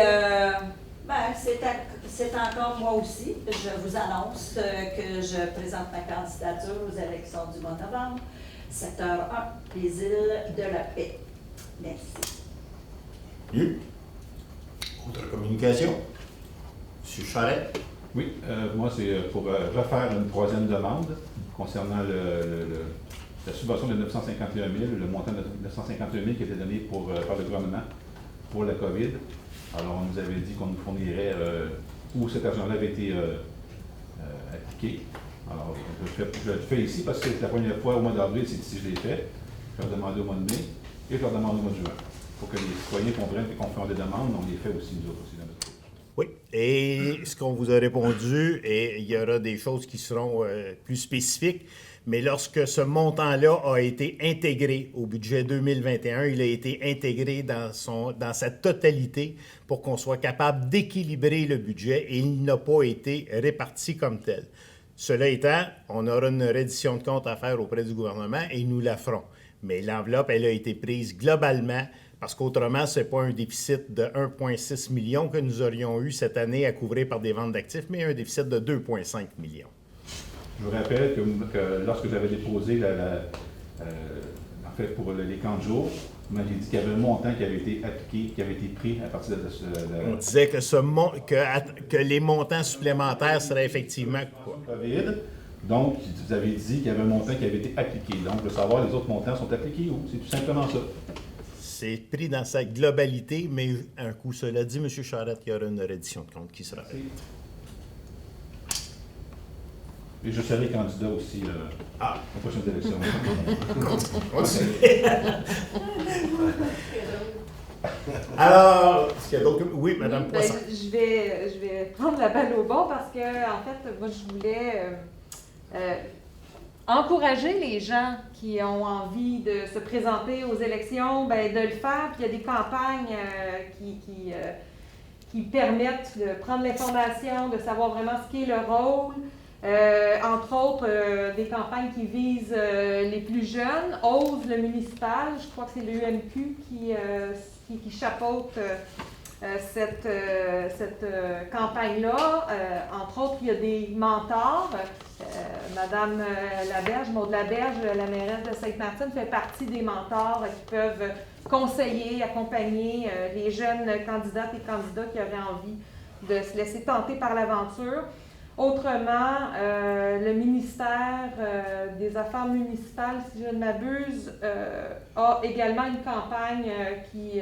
c'est encore moi aussi. Je vous annonce que je présente ma candidature aux élections du mois de novembre, secteur 1, les îles de la paix. Merci. Mieux. Autre communication? M. Charette? Oui, moi, c'est pour refaire une troisième demande concernant la subvention de 951 000, le montant de 951 000 qui était donné par le gouvernement pour la COVID. Alors, on nous avait dit qu'on nous fournirait où cet argent-là avait été appliqué. Alors, je le fais ici parce que c'est la première fois au mois d'avril, c'est ici que je l'ai fait. Je vais demander au mois de mai et je leur demande au mois de juin. Pour que les citoyens comprennent qu'on fait des demandes, on les fait aussi nous autres aussi dans notre pays. Oui, et ce qu'on vous a répondu, et il y aura des choses qui seront plus spécifiques, mais lorsque ce montant-là a été intégré au budget 2021, il a été intégré dans sa totalité pour qu'on soit capable d'équilibrer le budget et il n'a pas été réparti comme tel. Cela étant, on aura une reddition de compte à faire auprès du gouvernement et nous la ferons. Mais l'enveloppe, elle a été prise globalement parce qu'autrement, ce n'est pas un déficit de 1,6 million que nous aurions eu cette année à couvrir par des ventes d'actifs, mais un déficit de 2,5 millions. Je vous rappelle que lorsque j'avais déposé en fait, pour les camps de jour, vous m'aviez dit qu'il y avait un montant qui avait été appliqué, qui avait été pris à partir de On disait que les montants supplémentaires seraient effectivement COVID. Donc, vous avez dit qu'il y avait un montant qui avait été appliqué. Donc, de savoir les autres montants sont appliqués où? C'est tout simplement ça. C'est pris dans sa globalité, mais un coup, cela dit, M. Charette, il y aura une reddition de compte qui sera faite. Et je serai candidat aussi aux prochaines élections. Alors, est-ce qu'il y a d'autres... Oui, Mme Oui, Poisson. je vais prendre la balle au bon parce que, en fait, moi, je voulais encourager les gens qui ont envie de se présenter aux élections, ben, de le faire. Puis il y a des campagnes qui permettent de prendre l'information, de savoir vraiment ce qu'est le rôle. Entre autres, des campagnes qui visent les plus jeunes. OSE, le municipal, je crois que c'est l'UMQ qui chapeaute cette campagne-là. Entre autres, il y a des mentors. Madame Laberge, Maude Laberge, la mairesse de Sainte-Martine, fait partie des mentors qui peuvent conseiller, accompagner les jeunes candidates et candidats qui auraient envie de se laisser tenter par l'aventure. Autrement, le ministère des Affaires municipales, si je ne m'abuse, a également une campagne qui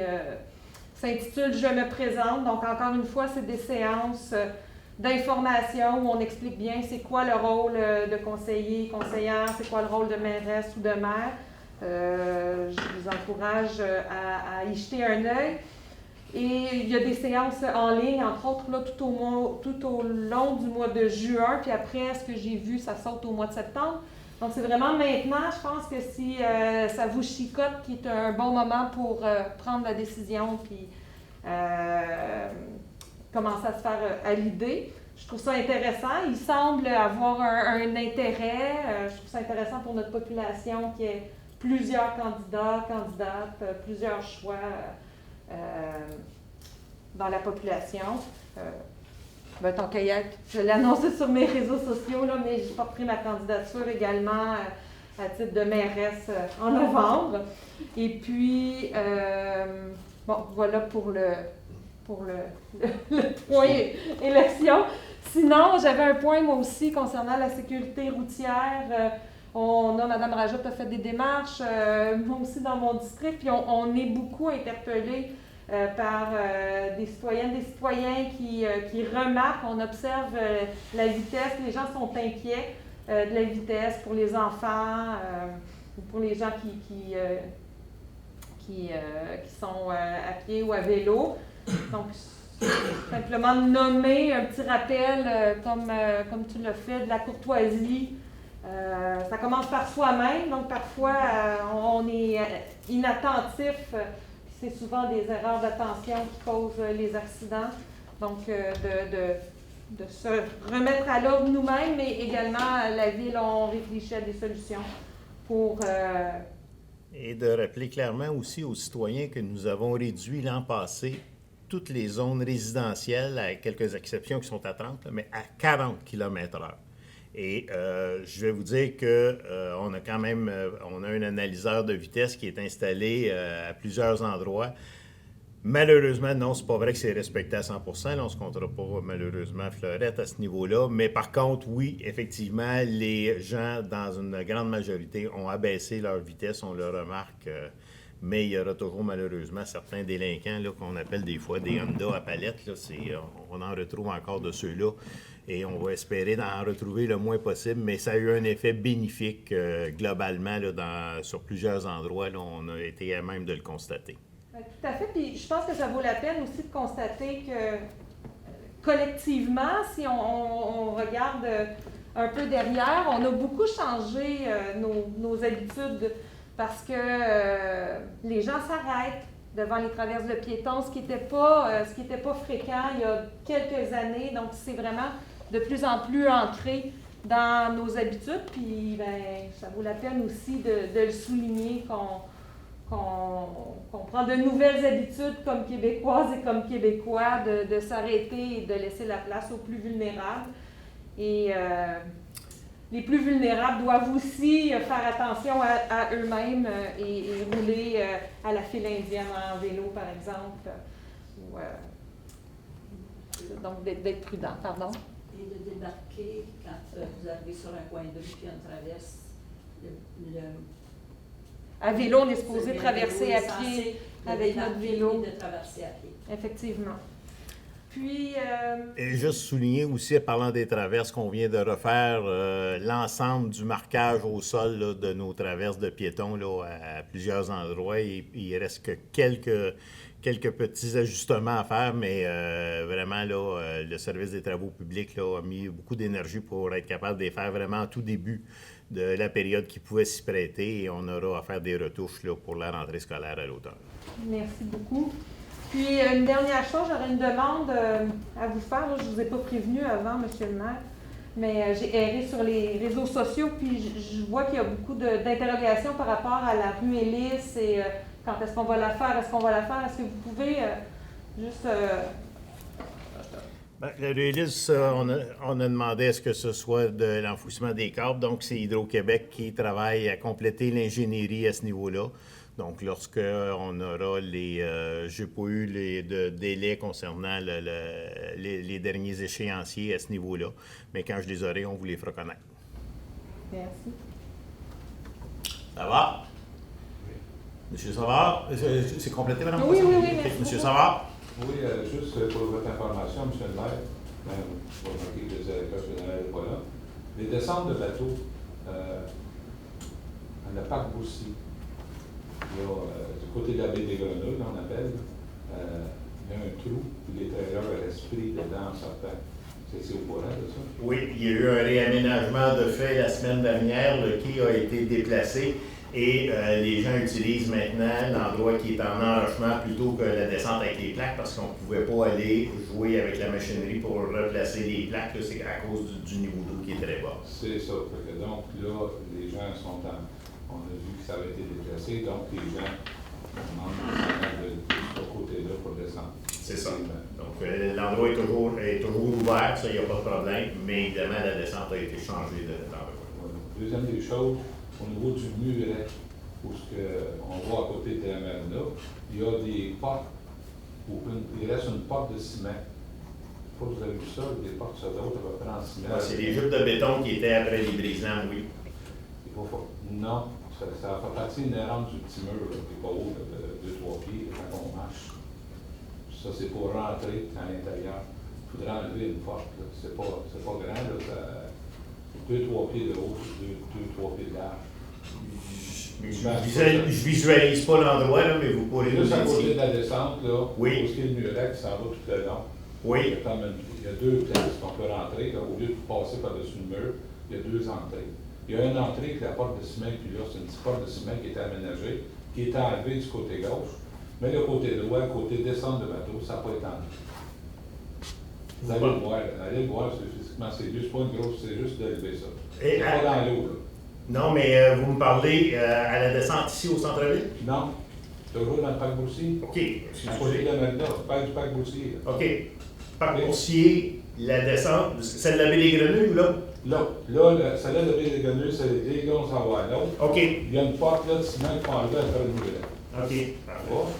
s'intitule « Je me présente ». Donc, encore une fois, c'est des séances d'information où on explique bien c'est quoi le rôle de conseiller, conseillère, c'est quoi le rôle de mairesse ou de maire. Je vous encourage à y jeter un œil. Et il y a des séances en ligne, entre autres, là, tout au long du mois de juin. Puis après, ce que j'ai vu, ça saute au mois de septembre. Donc, c'est vraiment maintenant, je pense que si ça vous chicote, qui est un bon moment pour prendre la décision puis commencer à se faire à l'idée. Je trouve ça intéressant. Il semble avoir un intérêt. Je trouve ça intéressant pour notre population qu'il y ait plusieurs candidats, candidates, plusieurs choix dans la population. Tant qu'à y être, je l'ai annoncé sur mes réseaux sociaux, là, mais j'ai porté ma candidature également à titre de mairesse en novembre. Et puis, voilà pour le point élection. Sinon, j'avais un point moi aussi concernant la sécurité routière. Mme Rajotte a fait des démarches, moi aussi dans mon district, puis on est beaucoup interpellés par des citoyennes, des citoyens qui remarquent, on observe la vitesse, les gens sont inquiets de la vitesse pour les enfants, ou pour les gens qui sont à pied ou à vélo. Donc, simplement nommer un petit rappel comme tu l'as fait, de la courtoisie. Ça commence par soi-même, donc parfois on est inattentif. C'est souvent des erreurs d'attention qui causent les accidents. Donc, de se remettre à l'ordre nous-mêmes, mais également à la ville, on réfléchit à des solutions pour... Et de rappeler clairement aussi aux citoyens que nous avons réduit l'an passé toutes les zones résidentielles, à quelques exceptions qui sont à 30, mais à 40 km/h. Et je vais vous dire qu'on a quand même on a un analyseur de vitesse qui est installé à plusieurs endroits. Malheureusement, non, c'est pas vrai que c'est respecté à 100 %. Là, on ne se comptera pas malheureusement fleurette à ce niveau-là. Mais par contre, oui, effectivement, les gens, dans une grande majorité, ont abaissé leur vitesse, on le remarque. Mais il y aura toujours malheureusement certains délinquants là, qu'on appelle des fois des Honda à palette. Là, on en retrouve encore de ceux-là. Et on va espérer d'en retrouver le moins possible, mais ça a eu un effet bénéfique globalement là, sur plusieurs endroits. Là, on a été à même de le constater. Tout à fait. Puis je pense que ça vaut la peine aussi de constater que collectivement, si on regarde un peu derrière, on a beaucoup changé nos habitudes parce que les gens s'arrêtent devant les traverses de piétons, ce qui n'était pas fréquent il y a quelques années. Donc, c'est vraiment de plus en plus ancré dans nos habitudes, puis ben, ça vaut la peine aussi de le souligner qu'on prend de nouvelles habitudes comme Québécoises et comme Québécois de s'arrêter et de laisser la place aux plus vulnérables. Et les plus vulnérables doivent aussi faire attention à eux-mêmes et rouler à la file indienne en vélo, par exemple. Ou, donc, d'être prudent, pardon. Et de débarquer quand vous arrivez sur un coin de rue puis on traverse à vélo, on est supposé traverser à censé pied de avec notre débarquer vélo. et de traverser à pied. Effectivement. Puis, Et juste souligner aussi, parlant des traverses, qu'on vient de refaire l'ensemble du marquage au sol là, de nos traverses de piétons là, à plusieurs endroits. Il reste que quelques petits ajustements à faire, mais vraiment, là, le service des travaux publics là, a mis beaucoup d'énergie pour être capable de les faire vraiment en tout début de la période qui pouvait s'y prêter, et on aura à faire des retouches là, pour la rentrée scolaire à l'automne. merci beaucoup. Puis, une dernière chose, j'aurais une demande à vous faire. Là, je ne vous ai pas prévenu avant, Monsieur le maire, mais j'ai erré sur les réseaux sociaux, puis je vois qu'il y a beaucoup d'interrogations par rapport à la rue Ellis et quand est-ce qu'on va la faire, est-ce que vous pouvez juste... La rue Ellis, on a demandé à ce que ce soit de l'enfouissement des câbles. Donc, c'est Hydro-Québec qui travaille à compléter l'ingénierie à ce niveau-là. Donc, lorsqu'on aura j'ai pas eu de délai concernant les derniers échéanciers à ce niveau-là. Mais quand je les aurai, on vous les fera connaître. Merci. Ça va? Monsieur Savard? C'est complété, madame? Oui, merci. Monsieur Savard? Oui, juste pour votre information, M. le maire, pour remarquer que le directeur général n'est pas là. Les descentes de bateaux à la Parc Boussy, du côté de la baie des Grenouilles, on appelle, il y a un trou, puis les trailers restent pris dedans en sortant. C'est au courant de ça? Oui, il y a eu un réaménagement de fait la semaine dernière. Le quai a été déplacé. Et les gens utilisent maintenant l'endroit qui est en enrochement plutôt que la descente avec les plaques, parce qu'on ne pouvait pas aller jouer avec la machinerie pour replacer les plaques. Là, c'est à cause du niveau d'eau qui est très bas. C'est ça. Donc là, les gens sont on a vu que ça avait été déplacé, donc les gens demandent de ce côté-là pour descendre. C'est ça. Donc l'endroit est toujours ouvert, ça, il n'y a pas de problème, mais évidemment, la descente a été changée d'endroit. Deuxième des choses, au niveau du muret, où on voit à côté de la marina, il y a des portes, il reste une porte de ciment. Je ne sais pas si vous avez vu ça, des portes sur d'autres à peu près en ciment. Ouais, c'est des jupes de béton qui étaient après les brisants, oui. Non, ça fait partie inhérente du petit mur, qui n'est pas haut de 2-3 pieds quand on marche. Ça, c'est pour rentrer à l'intérieur. Il faudrait enlever une porte. C'est pas grand, là, ça 2-3 pieds de haut, 2-3 pieds de large. Je visualise pas l'endroit, là, mais vous pourrez nous juste à côté indiquer. de la descente, là, Oui. où est le muret qui s'en va tout le long. Oui. Il y a deux places qu'on peut rentrer. Là, au lieu de passer par-dessus le mur, il y a deux entrées. Il y a une entrée avec la porte de ciment, puis là, c'est une petite porte de ciment qui est aménagée, qui est enlevée du côté gauche. Mais le côté droit, le côté descente de bateau, ça n'a pas été enlevé. Vous allez le voir, physiquement, c'est juste pas une grosse, c'est juste d'élever ça. C'est pas dans l'eau, là. Non, mais vous me parlez à la descente ici au centre-ville? Non. Toujours dans le parc Boursier. OK. À côté de la marina, du parc Boursier. OK. Parc Boursier, la descente, celle de la baie des Grenouilles ou là? Là, celle-là de baie des Grenouilles, c'est réglé, là, on s'en va à l'autre. OK. Il y a une porte là de ciment qui va enlever après le muret. OK. Parfait.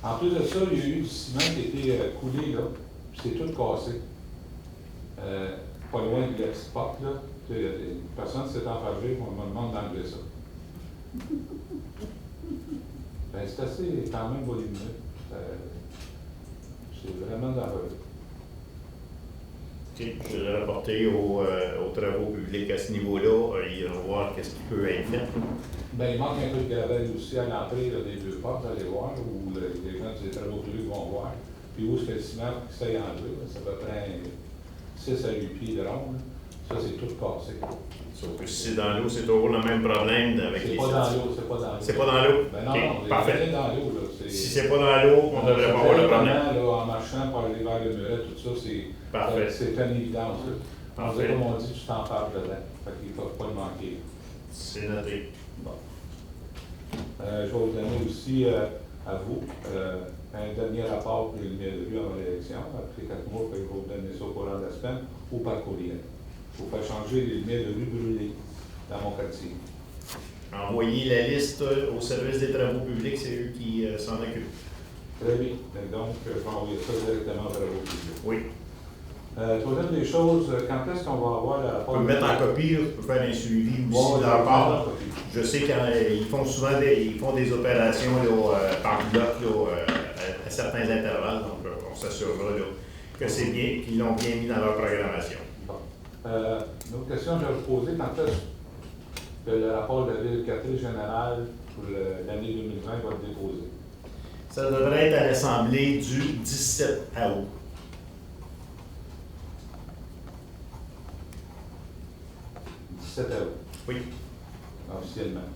En plus de ça, il y a eu du ciment qui a été coulé, là, puis c'est tout cassé. Pas loin de la petite porte, là. Une personne s'est enfargée, on me demande d'enlever ça. Ben, c'est assez quand même volumineux. C'est vraiment dangereux. OK. Je vais le rapporter aux travaux publics à ce niveau-là. Ils vont voir qu'est-ce qui peut être fait. Ben, il manque un peu de gravel aussi à l'entrée des deux portes, vous allez voir, où les gens des travaux publics vont voir. Puis où est-ce que le ciment qui s'est enlevé, ça peut prendre 6 à 8 pieds de rond. Ça, c'est tout cassé. Sauf que si c'est dans l'eau, c'est toujours le même problème avec les... C'est pas dans l'eau, c'est pas dans l'eau. C'est pas dans l'eau? Ben non, OK, non, parfait. c'est dans l'eau, là. Si c'est pas dans l'eau, on ne devrait pas avoir le problème. Là, en marchant pour aller vers le muret, tout ça, Parfait. c'est une évidence. Là. Parfait. Comme on dit, tu t'en parles dedans. Fait qu'il ne faut pas le manquer. C'est noté. Bon. Je vais vous donner aussi à vous un dernier rapport pour les lumières de rue avant l'élection. Après 4 mois, je vais vous donner ça au courant de la semaine ou par courriel. Pour faire changer les lumières de rue brûlées dans mon quartier. Envoyez la liste au service des travaux publics, c'est eux qui s'en occupent. Très bien. Donc, je vais envoyer ça directement vers vous. Oui. Troisième des choses, quand est-ce qu'on va avoir le On rapport? peut me mettre en copie, là, je peux faire un suivi aussi Bon, de je vais leur faire part. en copie. Je sais qu'ils font souvent des opérations là, par bloc là, à certains intervalles, donc on s'assurera là, que c'est bien, qu'ils l'ont bien mis dans leur programmation. Bon. Une autre question que je vais vous poser, quand est-ce que le rapport de la vérificatrice générale pour l'année 2020 va être déposé? Ça devrait être à l'Assemblée du 17 août. « 17 août, Oui. officiellement.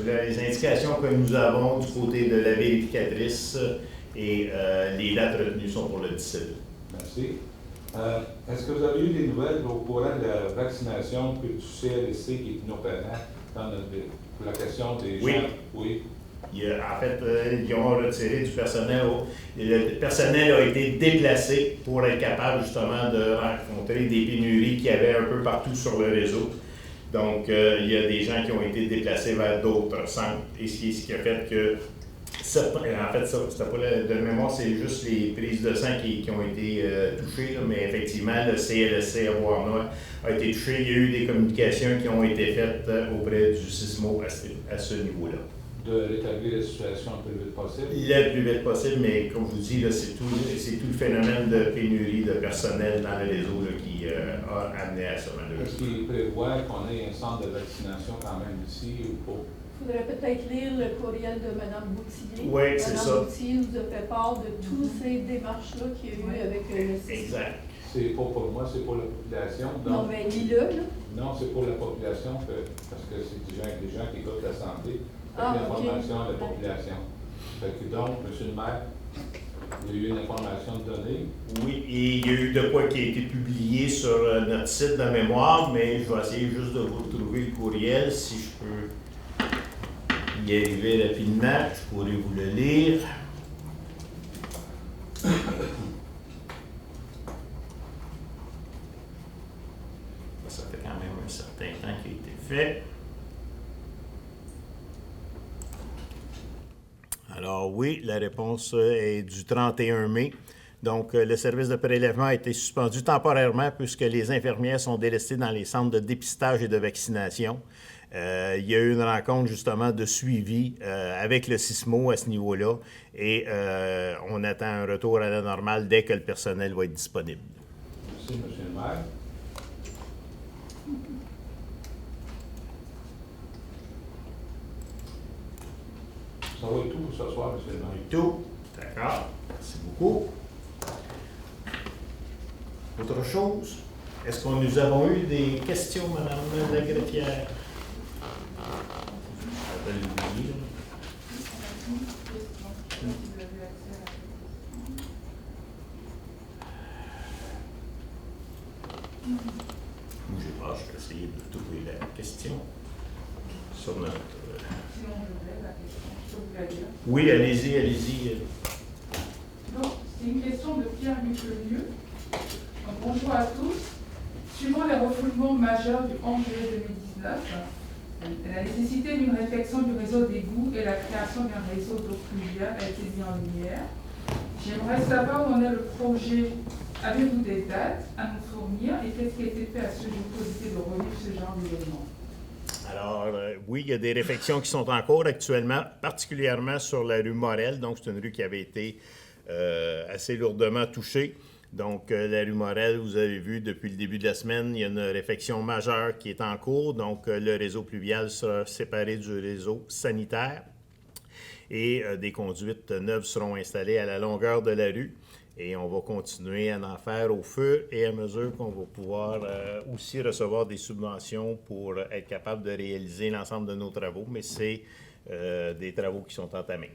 Les indications que nous avons du côté de la vérificatrice et les dates retenues sont pour le 17 août. Merci. Est-ce que vous avez eu des nouvelles au courant de la vaccination du CLSC qui est inopérant dans notre ville? Pour la question des gens? Oui. Oui. En fait, ils ont retiré du personnel. Le personnel a été déplacé pour être capable justement de rencontrer des pénuries qu'il y avait un peu partout sur le réseau. Donc, il y a des gens qui ont été déplacés vers d'autres centres. Et ce qui a fait que, en fait, ça, c'était pas de mémoire, c'est juste les prises de sang qui ont été touchées. Là, mais effectivement, le CLSC à Warnois a été touché. Il y a eu des communications qui ont été faites auprès du SISMO à ce niveau-là. De rétablir la situation le plus vite possible? Le plus vite possible, mais comme je vous dis, là, c'est tout le phénomène de pénurie de personnel dans le réseau là, qui a amené à ça, malheureusement. Est-ce qu'il prévoit qu'on ait un centre de vaccination quand même ici ou pas? Il faudrait peut-être lire le courriel de Mme Boutillier. Oui, c'est ça. Mme Boutillier nous a fait part de toutes ces démarches-là qu'il y a eu avec le CISMO. Exact. C'est pas pour moi, c'est pour la population. Non, mais lis-le, là. Non, c'est pour la population, parce que c'est des gens qui écoutent la santé. Ah, L'information ok. de la population. Fait que donc, M. le maire, il y a eu une information donnée. Oui, et il y a eu de quoi qui a été publié sur notre site de mémoire, mais je vais essayer juste de vous retrouver le courriel si je peux y arriver rapidement. Je pourrais vous le lire. Ça fait quand même un certain temps qu'il a été fait. Alors oui, la réponse est du 31 mai. Donc, le service de prélèvement a été suspendu temporairement puisque les infirmières sont délestées dans les centres de dépistage et de vaccination. Il y a eu une rencontre justement de suivi avec le SISMO à ce niveau-là et on attend un retour à la normale dès que le personnel va être disponible. Merci, M. le maire. Ça va être tout pour ce soir, M. le maire. Tout. D'accord. Merci beaucoup. Autre chose? Est-ce que nous avons eu des questions, Mme la greffière? Je vais l'oublier, là. Bougez pas, je vais essayer de trouver la question sur notre... Sinon, je vais la question. Je peux vous la dire. Oui, allez-y, allez-y. Donc, c'est une question de Pierre-Luc Lemieux. Donc, bonjour à tous. Suivant les refoulements majeurs du 11 juillet 2019, la nécessité d'une réflexion du réseau d'égouts et la création d'un réseau d'eau pluviale a été mise en lumière. J'aimerais savoir où en est le projet. Avez-vous des dates à nous fournir et qu'est-ce qui a été fait à ce jour pour éviter de revivre ce genre d'événement? Alors, oui, il y a des réflexions qui sont en cours actuellement, particulièrement sur la rue Morel. Donc, c'est une rue qui avait été assez lourdement touchée. Donc, la rue Morel, vous avez vu, depuis le début de la semaine, il y a une réflexion majeure qui est en cours. Donc, le réseau pluvial sera séparé du réseau sanitaire et des conduites neuves seront installées à la longueur de la rue. Et on va continuer à en faire au fur et à mesure qu'on va pouvoir aussi recevoir des subventions pour être capable de réaliser l'ensemble de nos travaux. Mais c'est des travaux qui sont entamés.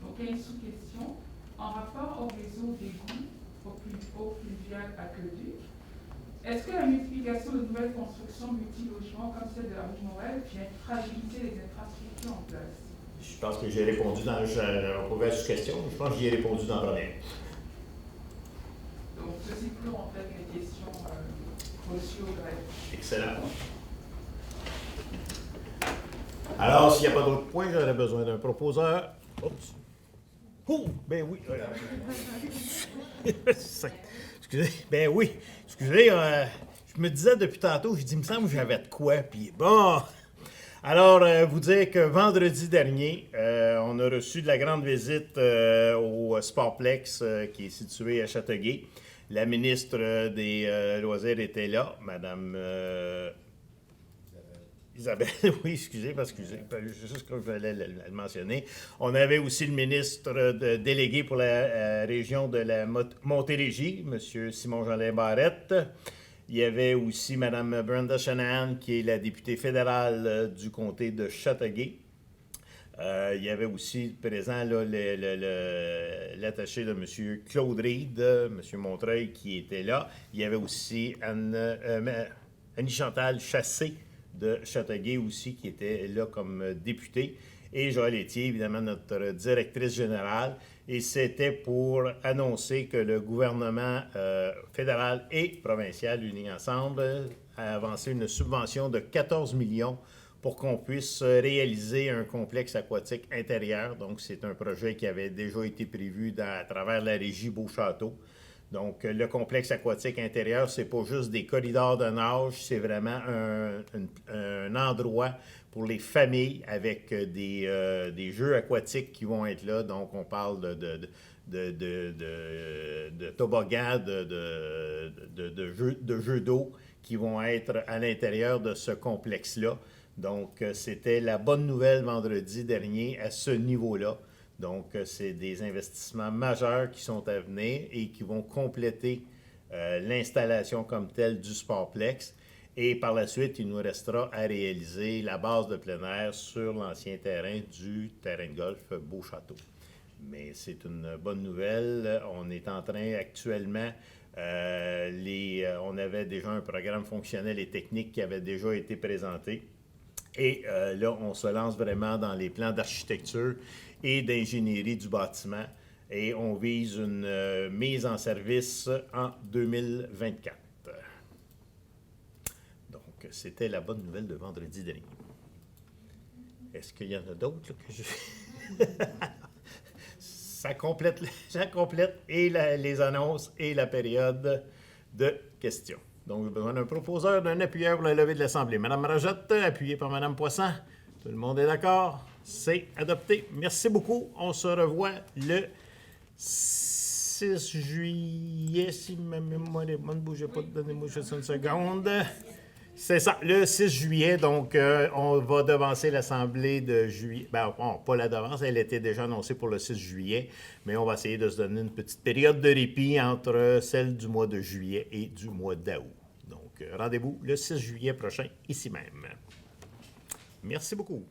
Donc, il y a une sous-question. En rapport au réseau d'égouts, eau pluviale aqueduc. Est-ce que la multiplication de nouvelles constructions multilogements comme celle de la rue Morel vient fragiliser les infrastructures en place? Je pense que j'ai répondu dans... On pouvait à cette question, je pense que j'y ai répondu dans la première. Donc, ceci clôt en fait les questions reçues au greffe. Excellent. Alors, s'il n'y a pas d'autres points, j'aurais besoin d'un proposeur. Oups. Oh, ben oui. Excusez, ben oui. Excusez, je me disais depuis tantôt, je dis, il me semble que j'avais de quoi, puis bon. Alors, vous dire que vendredi dernier, on a reçu de la grande visite au Sportplex qui est situé à Châteauguay. La ministre des Loisirs était là, Madame Isabelle, oui, excusez, juste comme je voulais le mentionner. On avait aussi le ministre délégué pour la région de la Montérégie, M. Simon-Jean Barrette. Il y avait aussi Mme Brenda Shanahan, qui est la députée fédérale du comté de Châteauguay. Il y avait aussi présent là, l'attaché de M. Claude Reid, M. Montreuil, qui était là. Il y avait aussi Annie-Chantal Chassé de Châteauguay aussi, qui était là comme députée. Et Joël Etier, évidemment, notre directrice générale. Et c'était pour annoncer que le gouvernement fédéral et provincial, unis ensemble, a avancé une subvention de 14 millions pour qu'on puisse réaliser un complexe aquatique intérieur. Donc, c'est un projet qui avait déjà été prévu à travers la régie Beauchâteau. Donc, le complexe aquatique intérieur, c'est pas juste des corridors de nage, c'est vraiment un endroit pour les familles avec des jeux aquatiques qui vont être là. Donc, on parle de toboggans, de jeux d'eau qui vont être à l'intérieur de ce complexe-là. Donc, c'était la bonne nouvelle vendredi dernier à ce niveau-là. Donc, c'est des investissements majeurs qui sont à venir et qui vont compléter l'installation comme telle du Sportplex. Et par la suite, il nous restera à réaliser la base de plein air sur l'ancien terrain du terrain de golf Beauchâteau. Mais c'est une bonne nouvelle. On est en train actuellement, on avait déjà un programme fonctionnel et technique qui avait déjà été présenté. Et là, on se lance vraiment dans les plans d'architecture et d'ingénierie du bâtiment. Et on vise une mise en service en 2024. Donc, c'était la bonne nouvelle de vendredi dernier. Est-ce qu'il y en a d'autres là, que je... Ça complète et les annonces et la période de questions. Donc, j'ai besoin d'un proposeur, d'un appuyeur pour la levée de l'Assemblée. Madame Rajette, appuyée par Madame Poisson. Tout le monde est d'accord? C'est adopté. Merci beaucoup. On se revoit le 6 juillet. Si ma mémoire est bonne, ne bougez pas, donnez-moi juste une seconde. C'est ça, le 6 juillet. Donc, on va devancer l'Assemblée de juillet. Ben, bon, pas la devance, elle était déjà annoncée pour le 6 juillet, mais on va essayer de se donner une petite période de répit entre celle du mois de juillet et du mois d'août. Donc, rendez-vous le 6 juillet prochain, ici même. Merci beaucoup.